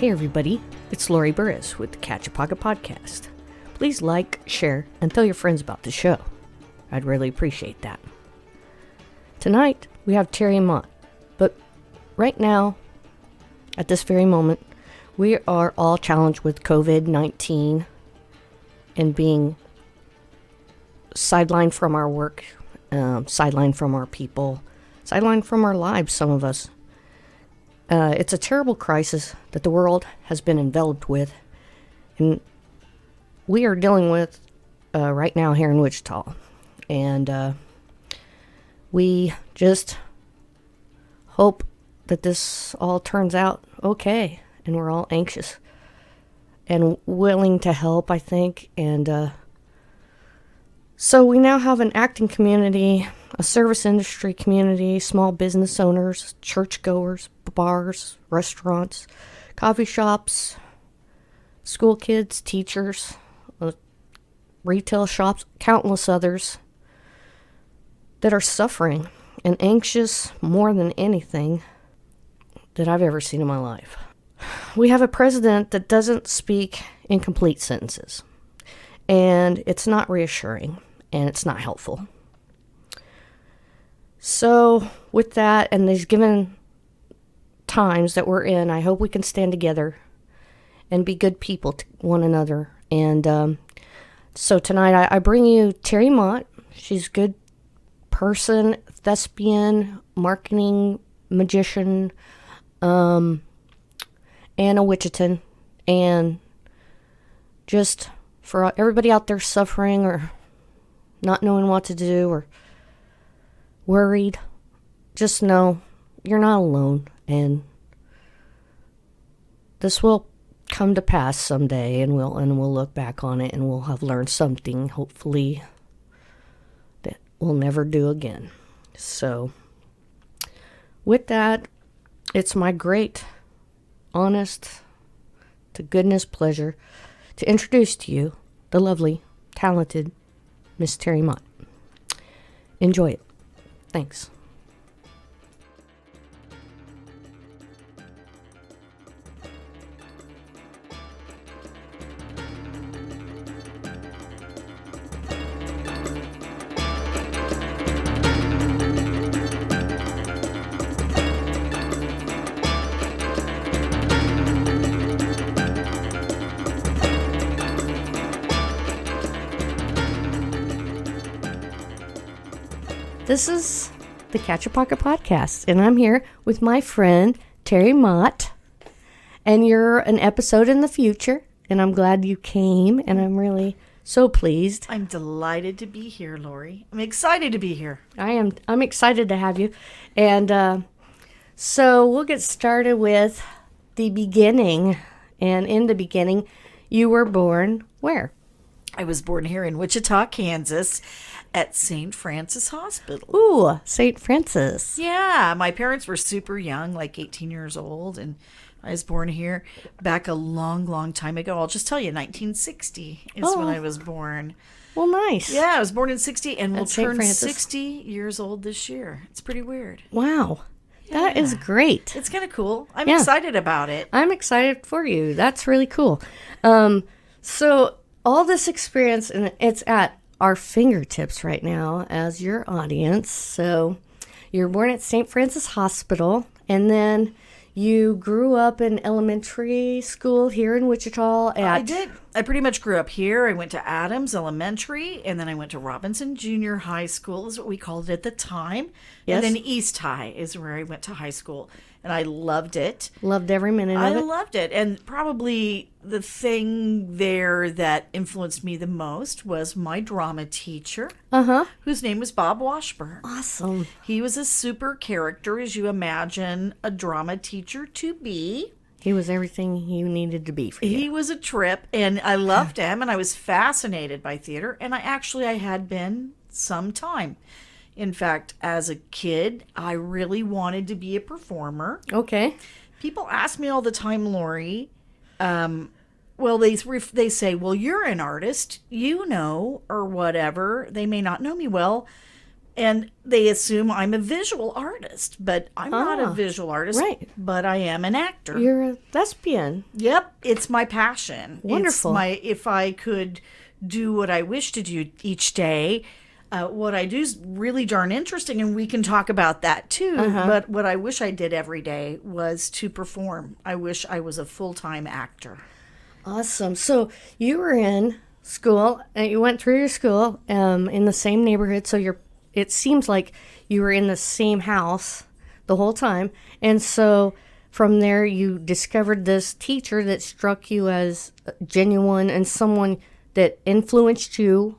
Hey everybody, it's Lori Burris with the Catch a Pocket Podcast. Please like, share, and tell your friends about the show. I'd really appreciate that. Tonight, we have Teri and Mott, but right now, at this very moment, we are all challenged with COVID-19 and being sidelined from our work, sidelined from our people, sidelined from our lives, some of us. It's a terrible crisis that the world has been enveloped with, and we are dealing with right now here in Wichita. And we just hope that this all turns out okay, and we're all anxious and willing to help, I think. And so we now have an acting community, a service industry community, small business owners, churchgoers, bars, restaurants, coffee shops, school kids, teachers, retail shops, countless others that are suffering and anxious more than anything that I've ever seen in my life. We have a president that doesn't speak in complete sentences, and it's not reassuring, and it's not helpful. So with that, and these given times that we're in, I hope we can stand together and be good people to one another. And so tonight I bring you Teri Mott. She's a good person, thespian, marketing magician, and a Wichitan. And just for everybody out there suffering or not knowing what to do or worried, just know you're not alone, and this will come to pass someday, and we'll look back on it, and we'll have learned something, hopefully, that we'll never do again. So with that, it's my great, honest to goodness pleasure to introduce to you the lovely, talented Miss Teri Mott. Enjoy it. Thanks. This is the Catch a Pocket Podcast, and I'm here with my friend, Teri Mott, and you're an episode in the future, and I'm glad you came, and I'm really so pleased. I'm delighted to be here, Lori. I'm excited to be here. I'm excited to have you, and so we'll get started with the beginning, and in the beginning, you were born where? I was born here in Wichita, Kansas, at St. Francis Hospital. Ooh, St. Francis. Yeah, my parents were super young, like 18 years old, and I was born here back a long, long time ago. I'll just tell you, 1960 is when I was born. Well, nice. Yeah, I was born in 60, and we'll turn Francis. 60 years old this year. It's pretty weird. Wow. That is great. It's kind of cool. I'm excited about it. I'm excited for you. That's really cool. So all this experience, and it's at our fingertips right now as your audience. So you were born at St. Francis Hospital, and then you grew up in elementary school here in Wichita. I did. I pretty much grew up here. I went to Adams Elementary, and then I went to Robinson Junior High School, is what we called it at the time. Yes. And then East High is where I went to high school. And I loved it. Loved every minute of it. I loved it. And probably the thing there that influenced me the most was my drama teacher, whose name was Bob Washburn. Awesome. He was a super character, as you imagine a drama teacher to be. He was everything you needed to be for you. He was a trip, and I loved him, and I was fascinated by theater, and I had been some time. In fact, as a kid, I really wanted to be a performer. Okay. People ask me all the time, Lori, well, they say, well, you're an artist, or whatever. They may not know me well. And they assume I'm a visual artist, but I'm not a visual artist. right. But I am an actor. You're a thespian. Yep, it's my passion. Wonderful. If I could do what I wish to do each day, what I do is really darn interesting, and we can talk about that too. But what I wish I did every day was to perform. I wish I was a full-time actor. Awesome. So you were in school, and you went through your school in the same neighborhood. So it seems like you were in the same house the whole time. And so from there, you discovered this teacher that struck you as genuine and someone that influenced you.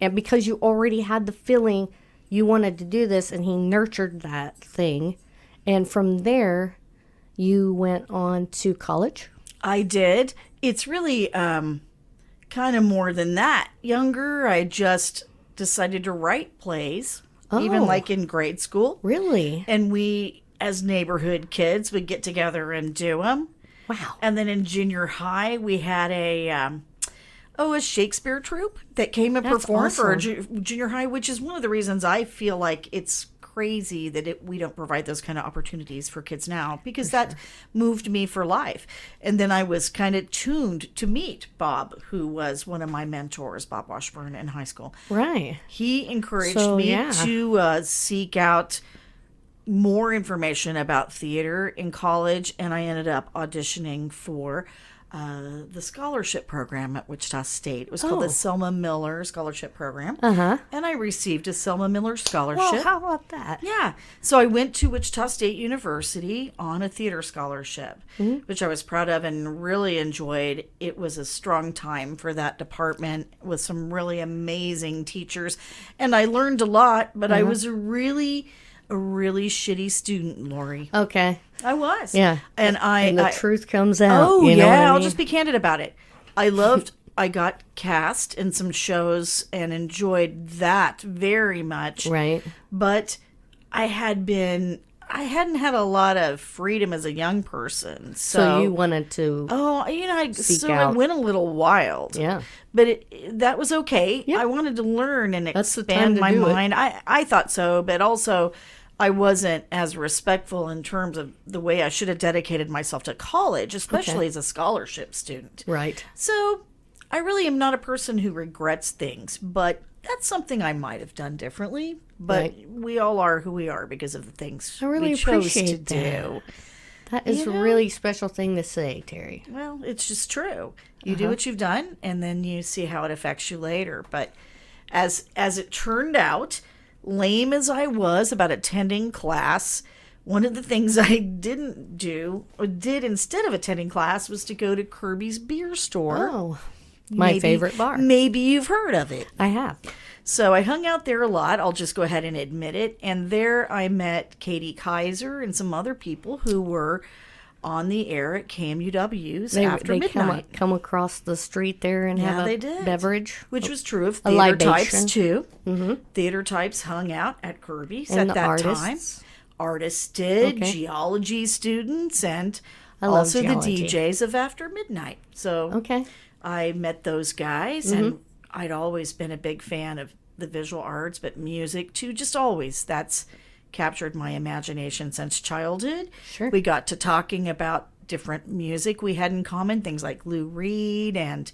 And because you already had the feeling you wanted to do this, and he nurtured that thing. And from there, you went on to college. I did. It's really kind of more than that. Younger, I just decided to write plays, even like in grade school. Really? And we, as neighborhood kids, would get together and do them. Wow. And then in junior high, we had a Shakespeare troupe that came and That's performed for our awesome. junior high, which is one of the reasons I feel like it's crazy that we don't provide those kind of opportunities for kids now, because that moved me for life. And then I was kind of tuned to meet Bob, who was one of my mentors, Bob Washburn, in high school. Right. He encouraged So, me yeah. to seek out more information about theater in college, and I ended up auditioning for the scholarship program at Wichita State. It was called the Oh. Selma Miller Scholarship Program. Uh-huh. And I received a Selma Miller scholarship. Well, how about that? Yeah. So I went to Wichita State University on a theater scholarship, which I was proud of and really enjoyed. It was a strong time for that department with some really amazing teachers. And I learned a lot, but I was a really shitty student, Lori. Okay. I was. Yeah. And the truth comes out. Oh, you know yeah. what I I'll mean? just be candid about it. I got cast in some shows and enjoyed that very much. Right. But I hadn't had a lot of freedom as a young person. So you wanted to. I out. went a little wild. Yeah. But that was okay. Yeah. I wanted to learn and That's the time expand to my do it. mind. I thought so, but also I wasn't as respectful in terms of the way I should have dedicated myself to college, especially as a scholarship student. Right. So I really am not a person who regrets things, but that's something I might have done differently. But Right. we all are who we are because of the things I really we chose to appreciate that. do. That is You a know? really special thing to say, Terry. Well, it's just true. You do what you've done, and then you see how it affects you later. But as it turned out, lame as I was about attending class, one of the things I didn't do, or did instead of attending class, was to go to Kirby's Beer Store. Oh, my Maybe- favorite bar. Maybe you've heard of it. I have. So I hung out there a lot. I'll just go ahead and admit it. And there I met Katie Kaiser and some other people who were on the air at KMUW's after they midnight. come across the street there and Yeah, have a they did. beverage. Which was true of A theater types libation. too. Mm-hmm. Theater types hung out at Kirby's And at the that artists. time. Artists did, Okay. geology students, and I love also geology. the DJs of After Midnight. So Okay. I met those guys, and I'd always been a big fan of the visual arts, but music too, just always. That's captured my imagination since childhood. Sure. We got to talking about different music we had in common, things like Lou Reed and,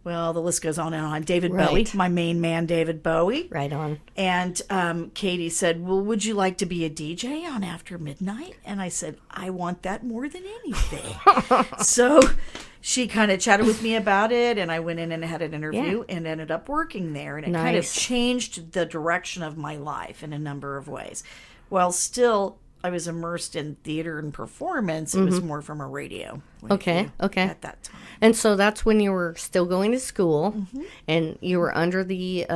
well, the list goes on and on. David Right. Bowie, my main man, David Bowie. Right on. And Katie said, well, would you like to be a DJ on After Midnight? And I said, I want that more than anything. So she kind of chatted with me about it, and I went in and had an interview and ended up working there. And it kind of Nice. changed the direction of my life in a number of ways. While still I was immersed in theater and performance, it was more from a radio point of Okay, view okay. at that time. And so that's when you were still going to school, Mm-hmm. and you were under the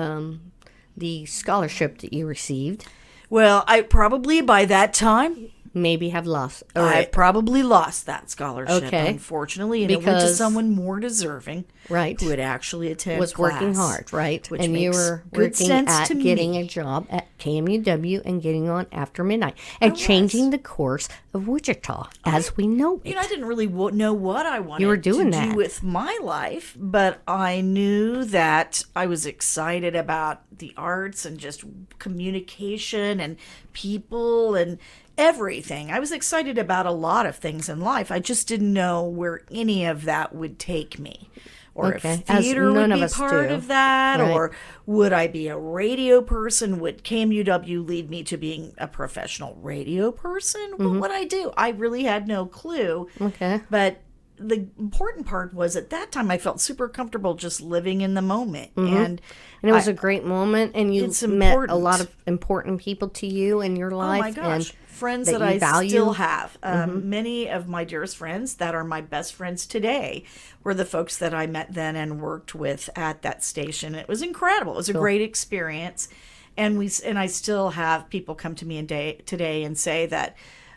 scholarship that you received. Well, I probably by that time, maybe have lost. I've probably lost that scholarship, Okay. unfortunately, and it went to Because- someone more deserving, Right. who would actually attend was working class, hard, right? which And you makes were good working sense at to getting me. a job at KMUW and getting on after midnight and was. changing the course of Wichita as we know it. I didn't really know what I wanted were doing to that. do with my life, but I knew that I was excited about the arts and just communication and people and everything. I was excited about a lot of things in life. I just didn't know where any of that would take me. Or Okay. if As theater would none of be us part do. of that, Right. or would I be a radio person? Would KMUW lead me to being a professional radio person? What would I do? I really had no clue. Okay. But the important part was at that time I felt super comfortable just living in the moment. And And it was a great moment, and you It's met a important. lot of important people to you in your oh life. my gosh, And friends that that, you I value. still have. Many of my dearest friends that are my best friends today were the folks that I met then and worked with at that station. It was incredible. It was a great experience. And I still have people come to me today and say that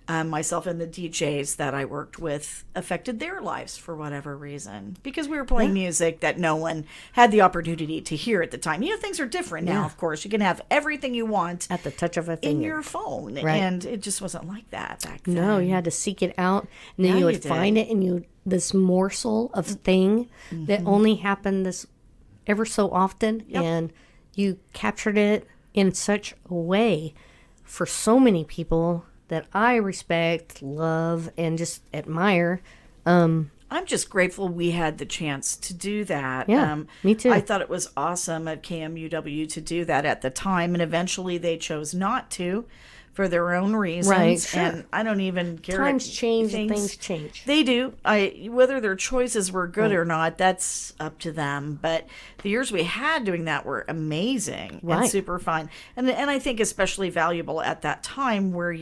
myself and the DJs that I worked with affected their lives for whatever reason, because we were playing music that no one had the opportunity to hear at the time. You know, things are different now, of course. You can have everything you want at the touch of a in finger. your phone, Right. and it just wasn't like that back then. No, you had to seek it out, and then Yeah, you you would did. find it, and this morsel of thing that only happened this ever so often, and you captured it in such a way for so many people that I respect, love, and just admire. I'm just grateful we had the chance to do that. Yeah, me too. I thought it was awesome at KMUW to do that at the time, and eventually they chose not to for their own reasons. Right, sure. And I don't even care. Times change and things change. They do. Whether their choices were good or not, that's up to them. But the years we had doing that were amazing and Right. super fun, and I think especially valuable at that time where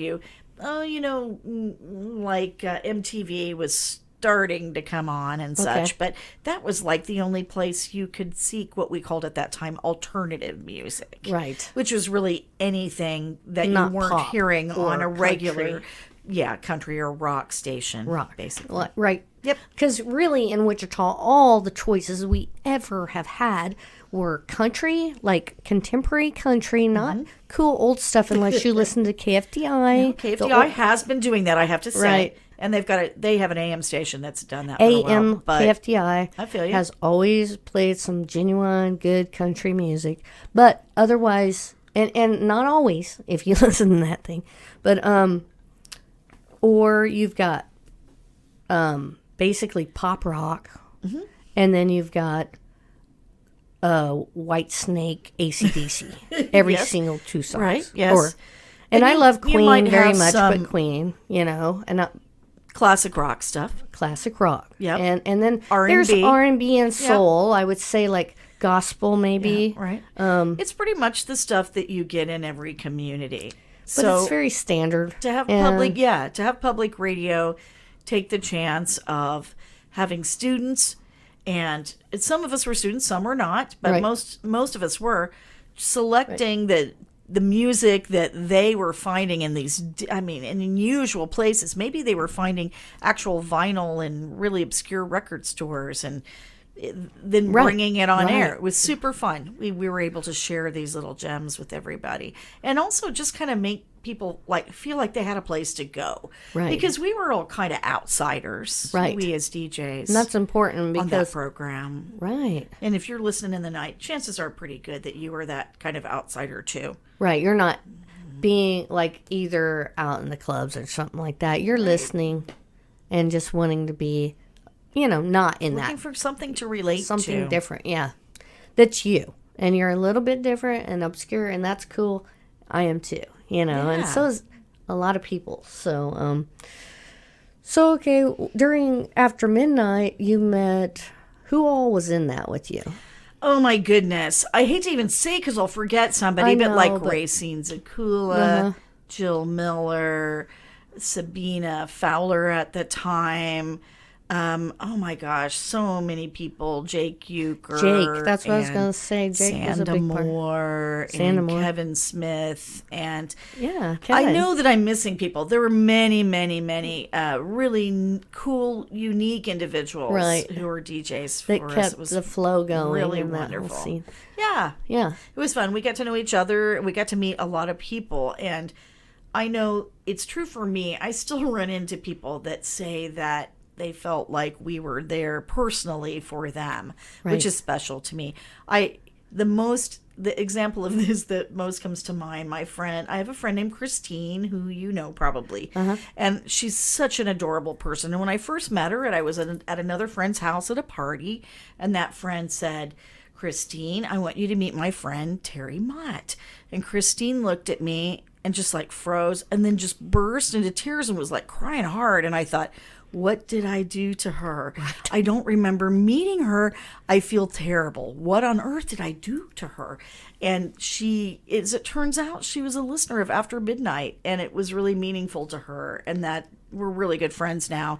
MTV was starting to come on and such, but that was like the only place you could seek what we called at that time alternative music, Right. which was really anything that Not you weren't pop hearing or on a regular country. country or rock station, Rock. basically. Right. Yep. Because really in Wichita, all the choices we ever have had were country, like contemporary country, not cool old stuff unless you listen to KFDI. The KFDI old has been doing that, I have to say. Right. And they have an AM station that's done that for a while. AM But KFDI I feel you. has always played some genuine good country music, but otherwise, and not always if you listen to that thing, but or you've got basically pop rock, and then you've got White Snake, AC/DC, every Yes. single two songs, Right, yes. And I love you might Queen very have much, some- but Queen, and classic rock stuff. classic rock. Yep. And then R&B. there's R&B and soul. I would say like gospel maybe. Right. It's pretty much the stuff that you get in every community. But So it's very standard. to have And- public radio take the chance of having students, and some of us were students, some were not, but Right. most of us were selecting the music that they were finding in these, in unusual places. Maybe they were finding actual vinyl in really obscure record stores and then Right. bringing it on Right. air. It was super fun. We were able to share these little gems with everybody, and also just kind of make people feel like they had a place to go. Right. Because we were all kind of outsiders. Right. We as DJs. And that's important on that because program. right. And if you're listening in the night, chances are pretty good that you were that kind of outsider too. Right, you're not being like either out in the clubs or something like that. You're listening and just wanting to be, not in Looking that for something to relate something to. different. Yeah. That's you. And you're a little bit different and obscure, and that's cool. I am too, and Yeah. so is a lot of people. So okay, after midnight you met, who all was in that with you? Oh my goodness. I hate to even say because I'll forget somebody, I but know, like but- Racine Zakula, Uh-huh. Jill Miller, Sabina Fowler at the time. Oh my gosh, so many people. Jake Euchre. Jake, that's what I was and going to say. Jake was a big part. Moore Sandamore. and Kevin Smith. And Yeah, I Kevin. know that I'm missing people. There were many, many, many really cool, unique individuals Right. who were DJs That for us. kept It was the flow going really in that wonderful. whole scene. Yeah. Yeah. It was fun. We got to know each other. We got to meet a lot of people. And I know it's true for me. I still run into people that say that they felt like we were there personally for them, Right. which is special to me. The example of this that most comes to mind, I have a friend named Christine, who you know probably, and she's such an adorable person. And when I first met her, I was at another friend's house at a party, and that friend said, Christine, I want you to meet my friend Teri Mott. And Christine looked at me and just like froze and then just burst into tears and was like crying hard. And I thought, what did I do to her? Right. I don't remember meeting her. I feel terrible. What on earth did I do to her? And as it turns out, she was a listener of After Midnight, and it was really meaningful to her, and that we're really good friends now.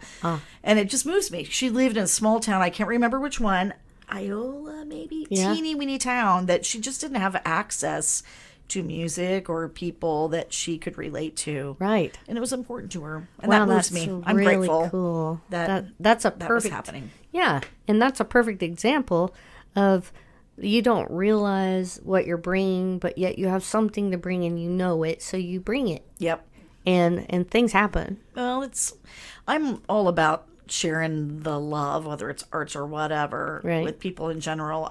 And it just moves me. She lived in a small town. I can't remember which one. Iola, maybe? Yeah. Teeny weeny town that she just didn't have access to music or people that she could relate to. Right. And it was important to her. And Wow, that moves that's me. I'm really grateful cool. that that's a that was perfect happening. Yeah, and that's a perfect example of you don't realize what you're bringing, but yet you have something to bring and you know it, so you bring it. Yep. And things happen. Well, I'm all about sharing the love, whether it's arts or whatever, Right. with people in general.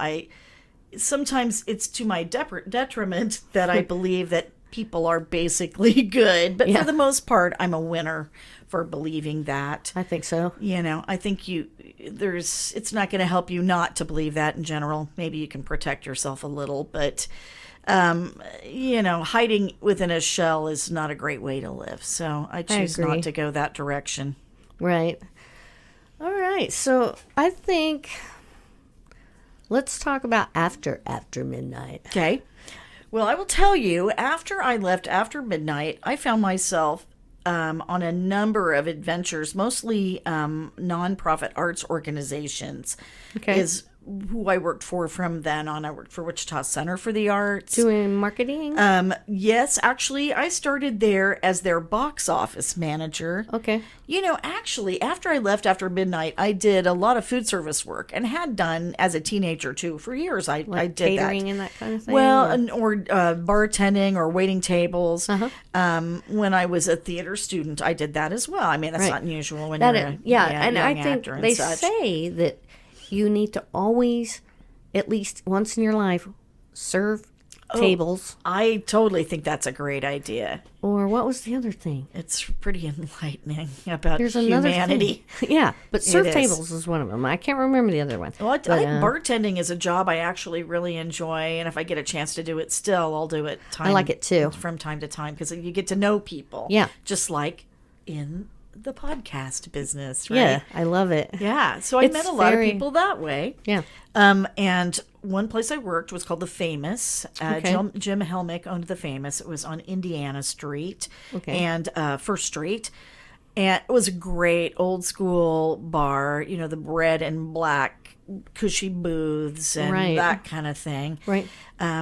Sometimes it's to my detriment that I believe that people are basically good, but Yeah. for the most part, I'm a winner for believing that. I think so. I think it's not going to help you not to believe that in general. Maybe you can protect yourself a little, but hiding within a shell is not a great way to live. So I choose agree. not to go that direction. Right. All right. So I think let's talk about after midnight. Okay. Well, I will tell you, after I left After Midnight, I found myself on a number of adventures, mostly nonprofit arts organizations. Okay. Is who I worked for from then on. I worked for Wichita Center for the Arts. Doing marketing? Yes, actually, I started there as their box office manager. Okay. Actually, after I left After Midnight, I did a lot of food service work and had done as a teenager too. For years, I did catering that. and that kind of thing? Well, or bartending or waiting tables. Uh-huh. When I was a theater student, I did that as well. I mean, that's Right. not unusual when That you're is, a yeah, young and I think actor and they such. say that you need to always, at least once in your life, serve tables. I totally think that's a great idea. Or what was the other thing? It's pretty enlightening about There's another humanity. thing. Yeah, but serve is. tables is one of them. I can't remember the other one. Well, But, bartending is a job I actually really enjoy, and if I get a chance to do it still, I'll do it. I like it too. From time to time, because you get to know people. Yeah. Just like in the podcast business, right? Yeah, I love it. Yeah. So I It's met a lot of very- people that way. Yeah. And one place I worked was called The Famous. Okay. Jim Helmick owned The Famous. It was on Indiana Street and First Street. And it was a great old school bar, the red and black cushy booths and Right. that kind of thing. Right.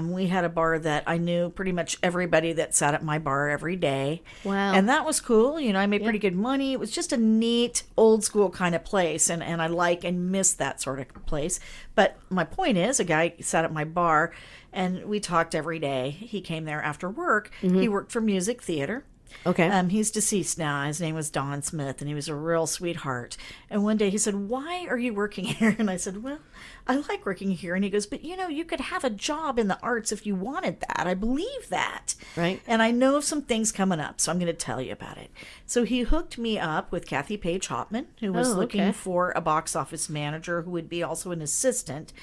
We had a bar that I knew pretty much everybody that sat at my bar every day. Wow. And that was cool. I made pretty good money. It was just a neat old school kind of place. And I like and miss that sort of place. But my point is, a guy sat at my bar and we talked every day. He came there after work. Mm-hmm. He worked for music theater. Okay. He's deceased now. His name was Don Smith, and he was a real sweetheart. And one day he said, "Why are you working here?" And I said, "Well, I like working here." And he goes, "But you could have a job in the arts if you wanted that. I believe that." Right. And I know of some things coming up, so I'm going to tell you about it. So he hooked me up with Kathy Page Hopman, who was looking okay. for a box office manager who would be also an assistant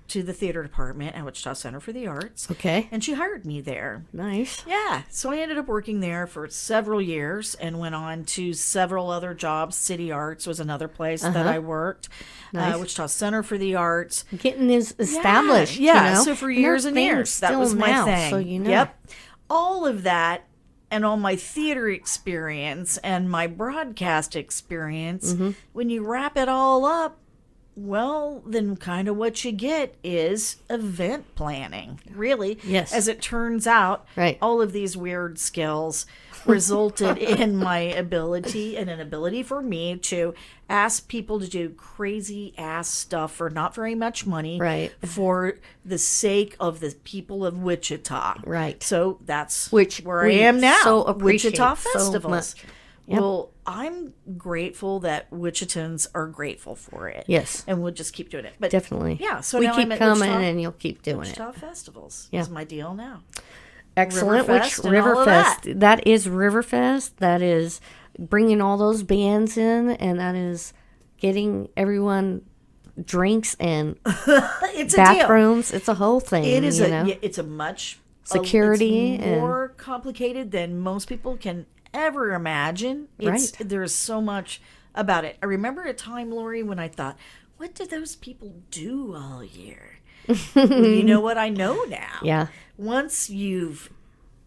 to the theater department at Wichita Center for the Arts. Okay. And she hired me there. Nice. Yeah, so I ended up working there for several years and went on to several other jobs. City Arts was another place that I worked. Nice. Wichita Center for the Arts. Getting is established. Yeah, you know? so for And they're years and famous years, that still was my now, thing. So you know. Yep. All of that and all my theater experience and my broadcast experience, when you wrap it all up, well, then kind of what you get is event planning, really. Yes. As it turns out, Right. all of these weird skills resulted in my ability and an ability for me to ask people to do crazy ass stuff for not very much money, Right. for the sake of the people of Wichita. Right. So that's Which where I we am now. so appreciate Wichita so festivals. much. Yep. Well, I'm grateful that Wichitans are grateful for it. Yes. And we'll just keep doing it. But Definitely. Yeah. So we now keep I'm at coming, Wichita, and you'll keep doing it. Wichita festivals Yeah. is my deal now. Excellent. Riverfest Which and all of Riverfest? That is Riverfest. That is bringing all those bands in, and that is getting everyone drinks and It's a deal. bathrooms. It's a whole thing. It is you know? it's a much Security it's more complicated than most people can ever imagine. Right. There's so much about it. I remember a time, Lori, when I thought, what do those people do all year? Well, you know what I know now. Yeah. Once you've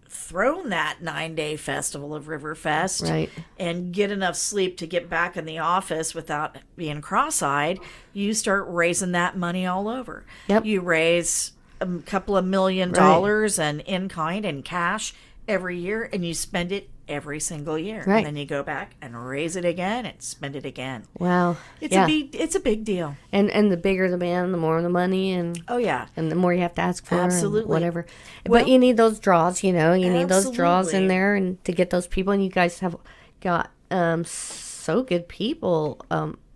thrown that 9-day festival of Riverfest Right. and get enough sleep to get back in the office without being cross-eyed, you start raising that money all over. Yep. You raise a couple of $1 million and in kind and cash every year, and you spend it every single year. Right. And then you go back and raise it again and spend it again. Wow. It's yeah. a big deal. And the bigger the band, the more the money, and Oh yeah. and the more you have to ask for, and Absolutely. whatever. Well- But you need those draws, you know. You need those draws Absolutely. in there, and to get those people. And you guys have got so good people.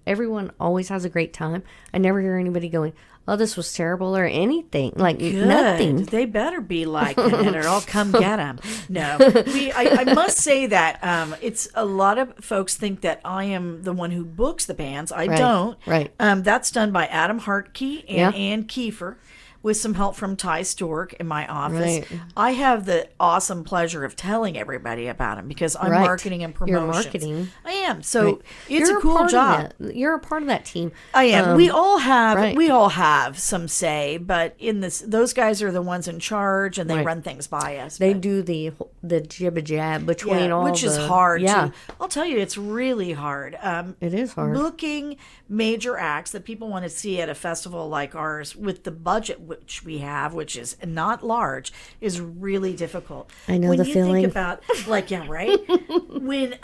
Everyone always has a great time. I never hear anybody going, "Oh, this was terrible," or anything. Like Good. nothing. They better be like it, or I'll come get them. No, I must say that it's a lot of folks think that I am the one who books the bands. I Right, don't. right. That's done by Adam Hartke and Yeah. Ann Kiefer, with some help from Ty Stork in my office. Right. I have the awesome pleasure of telling everybody about them because I'm Right. marketing and You're promotions. marketing. I am. So Right. it's You're a cool part of job. that. You're a part of that team. I am. We all have right. some say, but in this, those guys are the ones in charge, and they Right. run things by us. They but- do the jibba jab between all which is the- hard. Yeah, Too. I'll tell you, it's really hard. it is hard. Booking major acts that people want to see at a festival like ours with the budget which we have, which is not large, is really difficult. I know when the you feeling. think about, like, yeah, right. When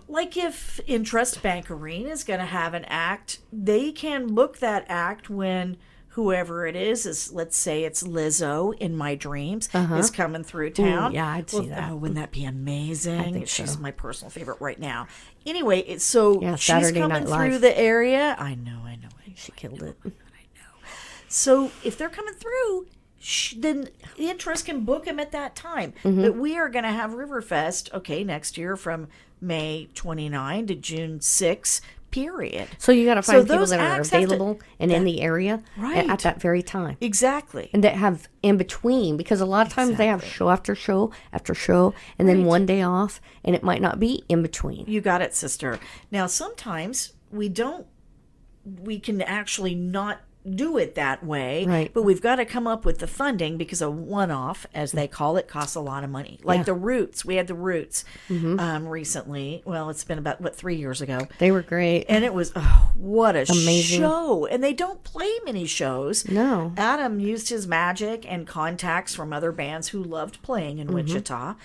like if Trust Bank Arena is going to have an act, they can book that act when whoever it is, let's say it's Lizzo in My Dreams, is coming through town. yeah, I'd see that. Oh, wouldn't that be amazing? think She's so. my personal favorite right now. Anyway, so Yeah, she's Saturday coming Night through Live. the area. I know. She killed it. So if they're coming through, then Interest can book them at that time. Mm-hmm. But we are going to have Riverfest, next year from May 29 to June 6, period. So you got to So find people those that are acts have to- available and in the area Right. at that very time. Exactly. And that have in between, because a lot of times they have show after show after show, and then one day off, and it might not be in between. You got it, sister. Now, sometimes we can actually not do it that way, Right. but we've got to come up with the funding because a one-off, as they call it, costs a lot of money. Like Yeah. the Roots. We had the Roots recently. Well, it's been about, 3 years ago. They were great. And it was, what a Amazing. show. And they don't play many shows. No. Adam used his magic and contacts from other bands who loved playing in Wichita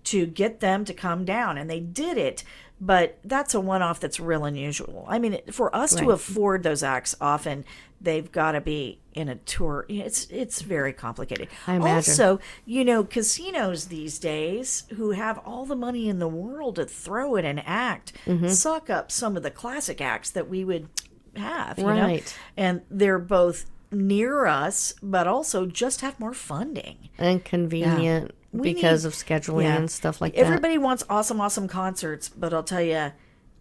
to get them to come down. And they did it. But that's a one-off that's real unusual. I mean, for us to Right. afford those acts, often they've got to be in a tour. It's very complicated. I imagine. Also, casinos these days who have all the money in the world to throw at an act suck up some of the classic acts that we would have. You know? Right. And they're both near us, but also just have more funding. And convenient We because need- of scheduling Yeah. and stuff like that. Everybody wants awesome concerts, but I'll tell you,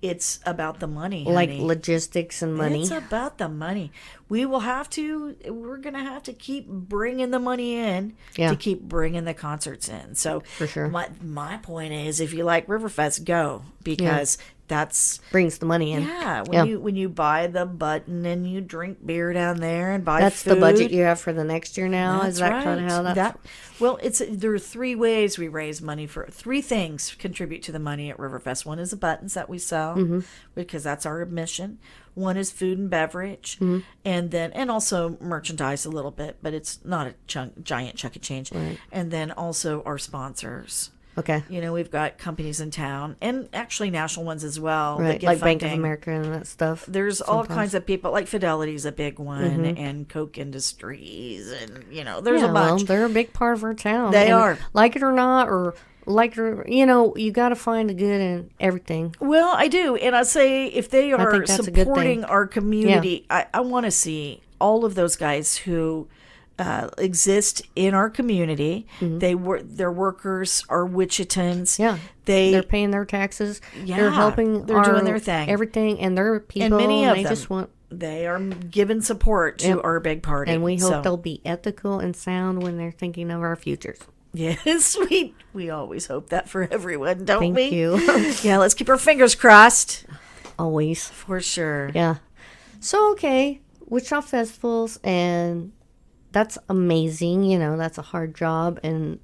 it's about the money, Like honey. logistics and money. It's about the money. We're going to have to keep bringing the money in Yeah. to keep bringing the concerts in. So For sure. my point is, if you like Riverfest, go, because that's brings the money in. yeah. When Yeah. you buy the button and you drink beer down there and buy That's food, the budget you have for the next year now. That's Is that kind of how that's? Well, there are three ways we raise money for three things contribute to the money at Riverfest. One is the buttons that we sell Mm-hmm. because that's our admission. One is food and beverage, Mm-hmm. and also merchandise a little bit, but it's not a giant chunk of change. Right. And then also our sponsors. Okay. You know, we've got companies in town and actually national ones as well. Right. That give Like Bank of funding. America and that stuff. There's all sometimes. kinds of people, like Fidelity's a big one, Mm-hmm. and Coke Industries, and, there's Yeah, a well, bunch. they're a big part of our town. They And are. Like it or not, or like it or, you got to find the good in everything. Well, I do. And I say if they are think that's a good supporting thing. our community, I want to see all of those guys who exist in our community. Their workers are Wichitans. Mm-hmm. Yeah. They're paying their taxes. Yeah, They're helping. they're doing their thing. Everything. And they're people. And many of they them, just want. they are giving support to our big party. And we hope So, they'll be ethical and sound when they're thinking of our futures. yes, we always hope that for everyone, don't Thank we? you. Yeah, let's keep our fingers crossed. Always. For sure. Yeah. So, okay. Wichita Festivals, and that's amazing. That's a hard job. And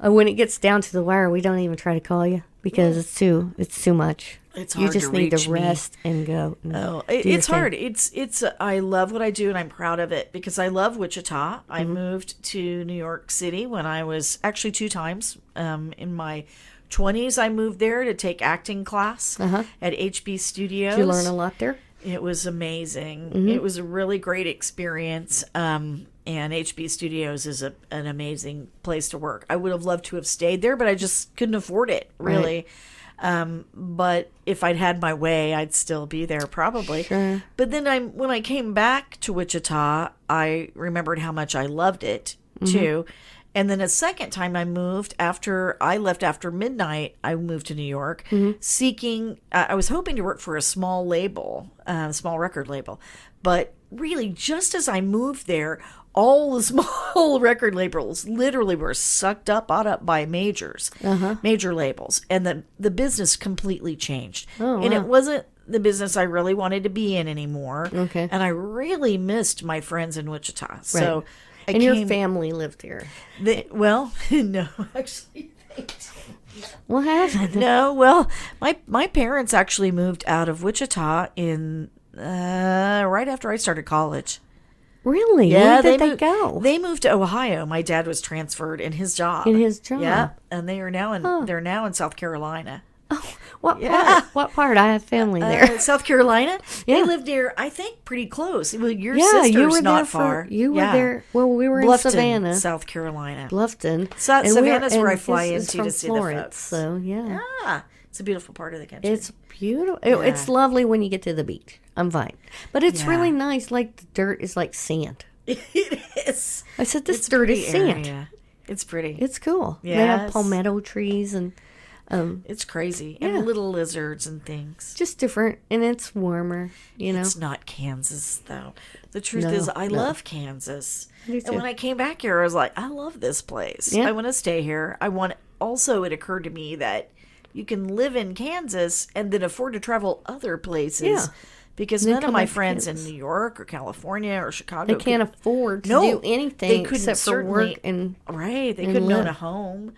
when it gets down to the wire, we don't even try to call you because it's too much. It's You hard just to need reach to me. rest and go. And Oh, do your it's thing. hard. It's. I love what I do, and I'm proud of it because I love Wichita. I Mm-hmm. moved to New York City when I was actually 2 times. In my 20s, I moved there to take acting class at HB Studios. Did you learn a lot there? It was amazing. Mm-hmm. It was a really great experience. And HB Studios is an amazing place to work. I would have loved to have stayed there, but I just couldn't afford it, really. But if I'd had my way, I'd still be there probably. Sure. But then when I came back to Wichita, I remembered how much I loved it too. And then a second time I moved after I left after midnight, I moved to New York seeking, I was hoping to work for a small label, small record label. But really, just as I moved there, all the small record labels literally were sucked up by majors, major labels. And the business completely changed. Oh, and wow. it wasn't the business I really wanted to be in anymore. Okay. And I really missed my friends in Wichita. So I And came, your family lived here. well, no, actually, What happened? no. Well, my parents actually moved out of Wichita in right after I started college. Really? Yeah, Where did they moved, go? They moved to Ohio. My dad was transferred in his job. In his job? Yeah, and they are now they're now in South Carolina. What part? What part? I have family there. South Carolina. Yeah. They lived near, I think, pretty close. Well, your Yeah, sister's you were not there far. You were Yeah. there. Well, we were in Bluffton, Savannah. South Carolina. Bluffton. So- And Savannah's where I and fly his is into to from see the Florence, folks. So, yeah. Ah, it's a beautiful part of the country. It's beautiful. It's lovely when you get to the beach. I'm fine. But it's Yeah. really nice. Like, the dirt is like sand. It is. I said, this It's a dirt is pretty sand. area. It's pretty. It's cool. They have Yes. palmetto trees and It's crazy. Yeah. And little lizards and things. just different. And it's warmer, It's not Kansas, though. The truth is, I no. love Kansas. I do And too. when I came back here, I was like, I love this place. Yeah. I want to stay here. Also, it occurred to me that you can live in Kansas and then afford to travel other places. Yeah. Because Then none of come my back to friends Kansas. in New York or California or Chicago They can't afford to No, do they anything couldn't except for certainly- work and Right. They and couldn't own live. a home.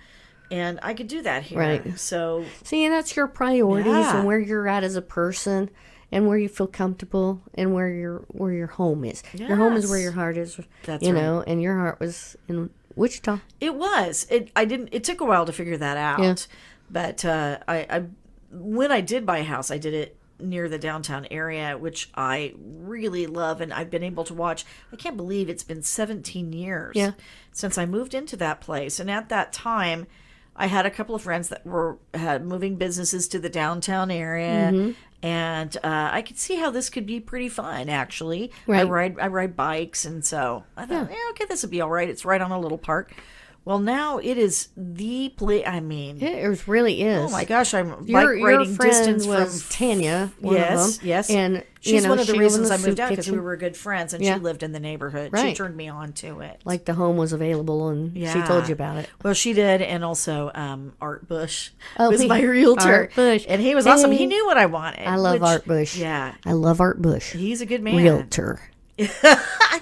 And I could do that here. Right. So, see, and that's your priorities Yeah. and where you're at as a person and where you feel comfortable and where your home is. Your home is where Yes. your heart is. That's you right. know, and your heart was in Wichita. it was. It took a while to figure that out. Yeah. But I when I did buy a house, I did it near the downtown area, which I really love, and I've been able to watch. I can't believe it's been 17 years Yeah. since I moved into that place. And at that time, I had a couple of friends that had moving businesses to the downtown area, Mm-hmm. and I could see how this could be pretty fun. Actually, Right. I ride bikes, and so I thought, yeah, okay, this would be all right. It's right on a little park. Well, now it is the place. I mean, It really is. oh my gosh, I'm Your bike riding friend distance was from Tanya, one of them. yes. And She's one of the she lived in reasons the I moved soup out because we kitchen. were good friends, and Yeah. she lived in the neighborhood. She Right. turned me on to it. Like the home was available, and she Yeah. told you about it. Well, she did, and also Art Bush Oh, was my realtor. Art Bush. And he was awesome. He Hey. knew what I wanted. I love Art Bush. Yeah, I love Art Bush. he's a good man. Realtor.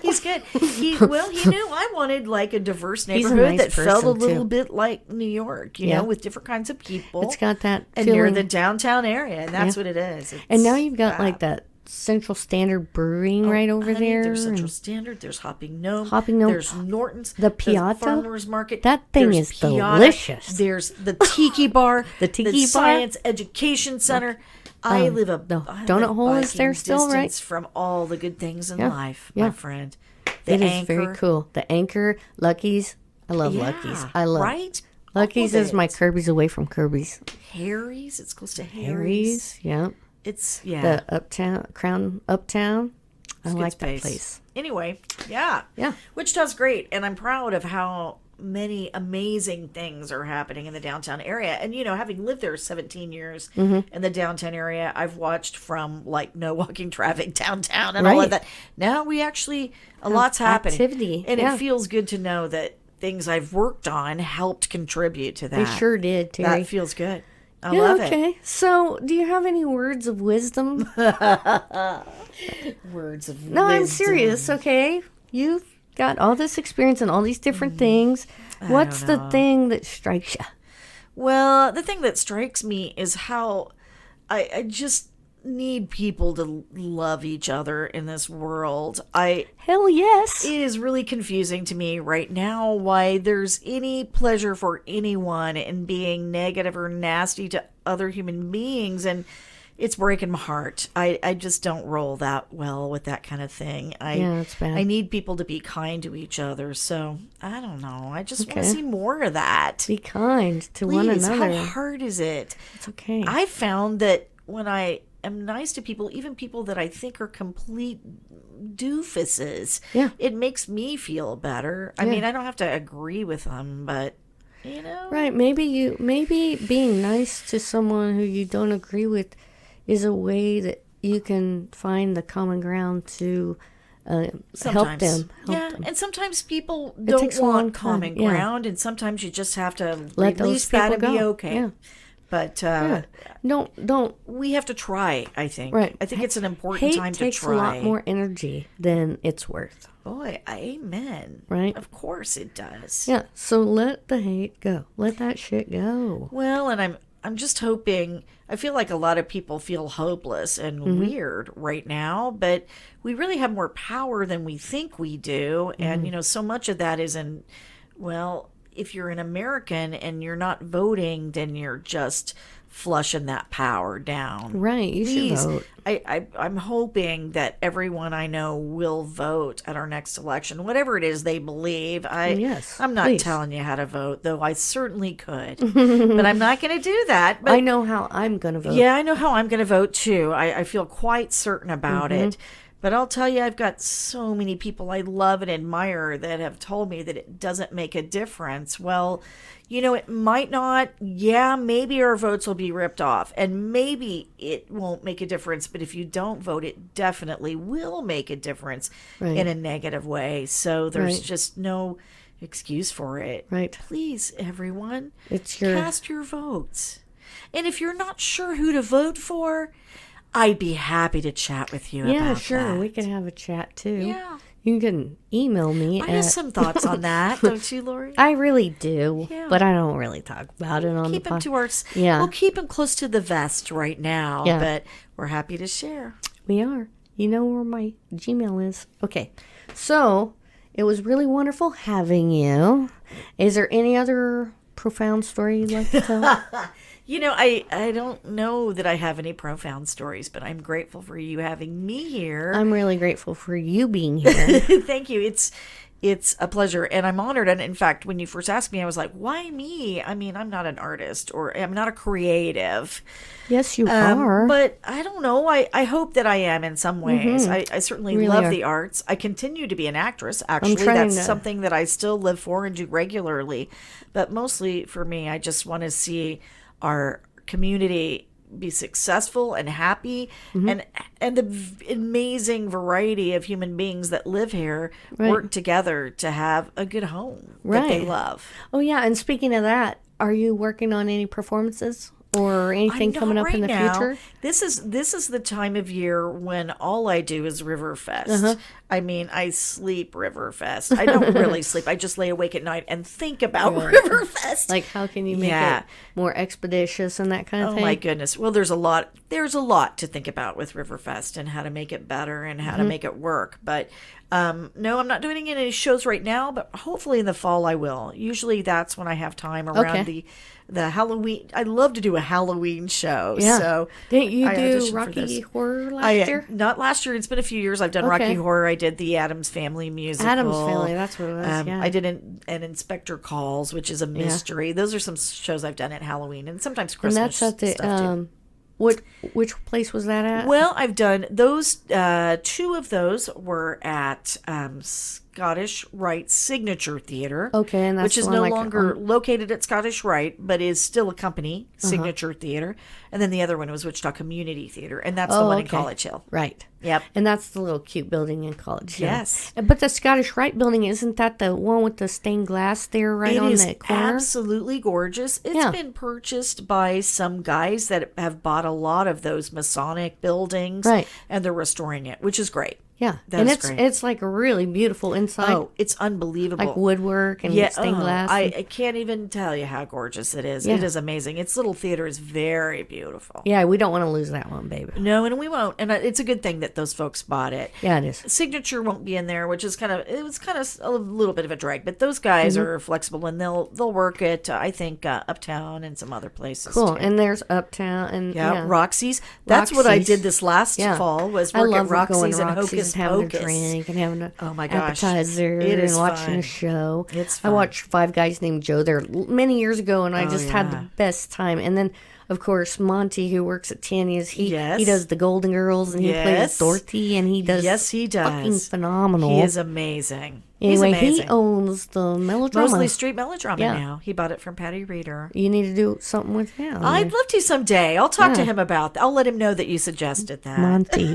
He's good. He knew I wanted like a diverse He's a neighborhood nice that felt a person, little too. bit like New York, you Yeah. know, with different kinds of people. It's got that and feeling. near the downtown area, and that's what it is. And now It's you've got like fab. that Central Standard Brewing right over Honey, there. There's Central and Standard. There's Hopping Gnome. Hopping Gnome. There's Norton's. The there's Piata? Farmers Market. That thing there's is delicious. There's the Tiki Bar. The Tiki Bar? Science Education Center. I live the donut hole is biking there still, right? distance from all the good things in Yeah, life, yeah. my friend. The It is Anchor. very cool. The Anchor, Lucky's. I love Yeah, Lucky's. I love right? Lucky's All of is my it. Kirby's away from Kirby's. Harry's. It's close to Harry's. Harry's, yeah. It's yeah. The Uptown. I It's a good like that space. place. Anyway, yeah. Yeah. Wichita's great, and I'm proud of how many amazing things are happening in the downtown area. And, you know, having lived there 17 years Mm-hmm. in the downtown area, I've watched from, like, no walking traffic downtown and all Right. of that. Now we actually, a lot's happening. activity, And yeah. it feels good to know that things I've worked on helped contribute to that. They sure did, Terry. That feels good. I Yeah, love okay. So, do you have any words of wisdom? it. Words of No, I'm wisdom. serious, okay? You've got all this experience and all these different things. What's the thing that strikes you? Well, the thing that strikes me is how I just need people to love each other in this world. Hell yes. It is really confusing to me right now why there's any pleasure for anyone in being negative or nasty to other human beings, and it's breaking my heart. I just don't roll that well with that kind of thing. Yeah, it's bad. I need people to be kind to each other. So I don't know. I just want Okay. to see more of that. Be kind to one Please, another. how hard is it? It's okay. I found that when I am nice to people, even people that I think are complete doofuses, Yeah. it makes me feel better. I mean, I don't have to agree with them, but you know, Right. Maybe being nice to someone who you don't agree with is a way that you can find the common ground to help sometimes. them. Yeah, them. and sometimes people takes don't a long want common time, yeah. ground, and sometimes you just have to Let those release that and people be go. okay. Yeah. But Yeah. Don't. we have to try, I think. Right. I think it's an important Hate time to takes try. a lot more energy than it's worth. Boy, amen. Right. Of course it does. Yeah. So let the hate go. Let that shit go. Well, and I'm just hoping. I feel like a lot of people feel hopeless and Mm-hmm. weird right now, but we really have more power than we think we do. Mm-hmm. And, you know, so much of that is in, well, if you're an American and you're not voting, then you're just flushing that power down. Right. You Please, should vote. I'm hoping that everyone I know will vote at our next election, whatever it is they believe. Yes, I'm not please. telling you how to vote, though I certainly could, but I'm not going to do that. But I know how I'm gonna vote. yeah, I know how I'm going to vote too. I feel quite certain about Mm-hmm. it. But I'll tell you, I've got so many people I love and admire that have told me that it doesn't make a difference. Well, you know, it might not. Yeah, maybe our votes will be ripped off, and maybe it won't make a difference. But if you don't vote, it definitely will make a difference Right. in a negative way. So there's Right. just no excuse for it. Right. Please, everyone, It's your cast your votes. And if you're not sure who to vote for, I'd be happy to chat with you yeah, about sure. that. We can have a chat too. Yeah. You can email me. I have some thoughts on that, don't you, Lori? I really do, Yeah. but I don't really talk about it on Keep the them podcast. to our. Yeah. We'll keep them close to the vest right now, Yeah. but we're happy to share. We are. You know where my Gmail is. Okay. So, it was really wonderful having you. Is there any other profound story you'd like to tell? I don't know that I have any profound stories, but I'm grateful for you having me here. I'm really grateful for you being here. Thank you. It's a pleasure, and I'm honored. And in fact, when you first asked me, I was like, "Why me?" I mean, I'm not an artist, or I'm not a creative. Yes, you are. But I don't know. I hope that I am in some ways. I certainly Really love are. the arts. I continue to be an actress. Actually, trying that's to- something that I still live for and do regularly. But mostly for me, I just want to see our community be successful and happy, and the amazing variety of human beings that live here work together to have a good home that they Right. love. Oh, yeah. And speaking of that, are you working on any performances or anything I'm coming not up in the right now. future? This is the time of year when all I do is Riverfest. I mean, I sleep Riverfest. I don't really sleep. I just lay awake at night and think about Riverfest. Like, how can you make Yeah. it more expeditious and that kind of Oh thing? my goodness. Well, there's a lot to think about with Riverfest and how to make it better and how to make it work. But no, I'm not doing any shows right now, but hopefully in the fall I will. Usually that's when I have time around Okay. the Halloween. I love to do a Halloween show. Yeah. So Didn't you I do auditioned for Rocky this. Horror last year? Not last year. It's been a few years. I've done Okay. Rocky Horror. I did the Addams Family musical. Addams Family, that's what it was, yeah. I did an Inspector Calls, which is a mystery. Those are some shows I've done at Halloween and sometimes And Christmas that's at the stuff too. which place was that at? Well, I've done those. Two of those were at Scottish Rite Signature Theater. Okay, and that's which is the one no like longer located at Scottish Rite, but is still a company, Signature Theater. And then the other one was Wichita Community Theater, and that's the one in okay. College Hill. Right. Yep. And that's the little cute building in College Hill. Yes. But the Scottish Rite building, isn't that the one with the stained glass there right It on is the corner? absolutely gorgeous. It's Yeah. been purchased by some guys that have bought a lot of those Masonic buildings, Right. and they're restoring it, which is great. Yeah. That and is it's great. it's like really beautiful inside. Oh, it's unbelievable. like woodwork and stained glass. I can't even tell you how gorgeous it is. It Yeah. is amazing. Its little theater is very beautiful. Yeah, we don't want to lose that one, baby. No, and we won't. And it's a good thing that those folks bought it. Yeah, it is. Signature won't be in there, which is kind of a little bit of a drag. But those guys Mm-hmm. are flexible and they'll work at I think Uptown and some other places. Cool. too. And there's Uptown and Yeah, Roxy's. That's what I Roxy's. did this last Yeah. fall was I work love at Roxy's going to and Roxy's Hocus and having Pocus. a drink and having an Oh my gosh. appetizer It is and watching fun. a show. It's I fun. watched Five Guys Named Joe there many years ago, and I just had yeah. the best time. And then, of course, Monty, who works at Tanya's, he Yes. does the Golden Girls, and he plays Yes. Dorothy, and he does Yes, he does. fucking phenomenal. He is amazing. Anyway, He's amazing. he owns the melodrama. Mostly street melodrama Yeah. now. He bought it from Patty Reeder. You need to do something with him. I'd love to someday. I'll talk to Yeah. him about that. I'll let him know that you suggested that. Monty.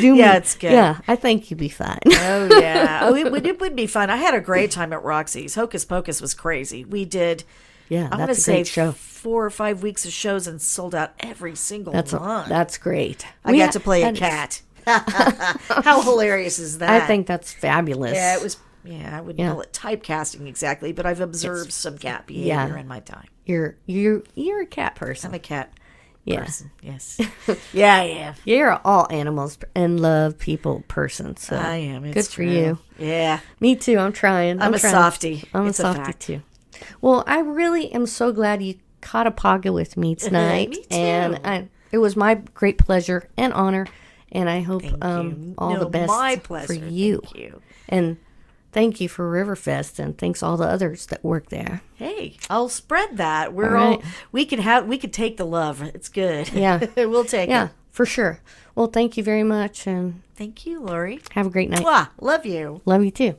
Yeah, it's good. Yeah, I think you'd be fine. Oh, yeah. Oh, it would be fun. I had a great time at Roxy's. Hocus Pocus was crazy. We did, Yeah, I want to that's a say, great show. 4 or 5 weeks of shows and sold out every single one. That's great. I got to play a cat. How hilarious is that? I think that's fabulous. Yeah, it was. Yeah, I wouldn't Yeah. call it typecasting exactly, but I've observed some cat behavior in my time. You're a cat person. I'm a cat Yeah. person. Yes. Yeah, I am. You're all animals and love people person. So I am. good It's for true. you. Yeah. Me too. I'm trying. I'm a trying. softie. I'm It's a a softie fact. too. Well, I really am so glad you caught a pocket with me tonight. Me too. And it was my great pleasure and honor. And I hope Thank you. all No, the best my pleasure. for you. Thank you. And thank you for Riverfest, and thanks all the others that work there. Hey, I'll spread that. We're All all right. we can take the love. It's good. Yeah. We'll take Yeah, it. for sure. Well, thank you very much, and Thank you, Lori. have a great night. Mwah. Love you. Love you too.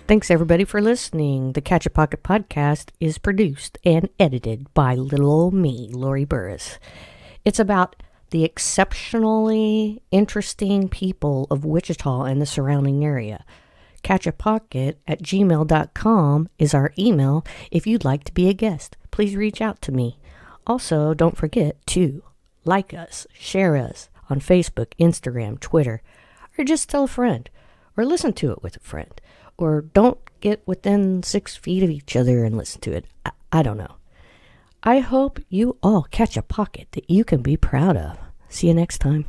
Thanks, everybody, for listening. The Catch a Pocket podcast is produced and edited by little old me, Lori Burris. It's about the exceptionally interesting people of Wichita and the surrounding area. catchapocket@gmail.com is our email if you'd like to be a guest. Please reach out to me. Also, don't forget to like us, share us on Facebook, Instagram, Twitter, or just tell a friend, or listen to it with a friend, or don't get within 6 feet of each other and listen to it. I don't know. I hope you all catch a pocket that you can be proud of. See you next time.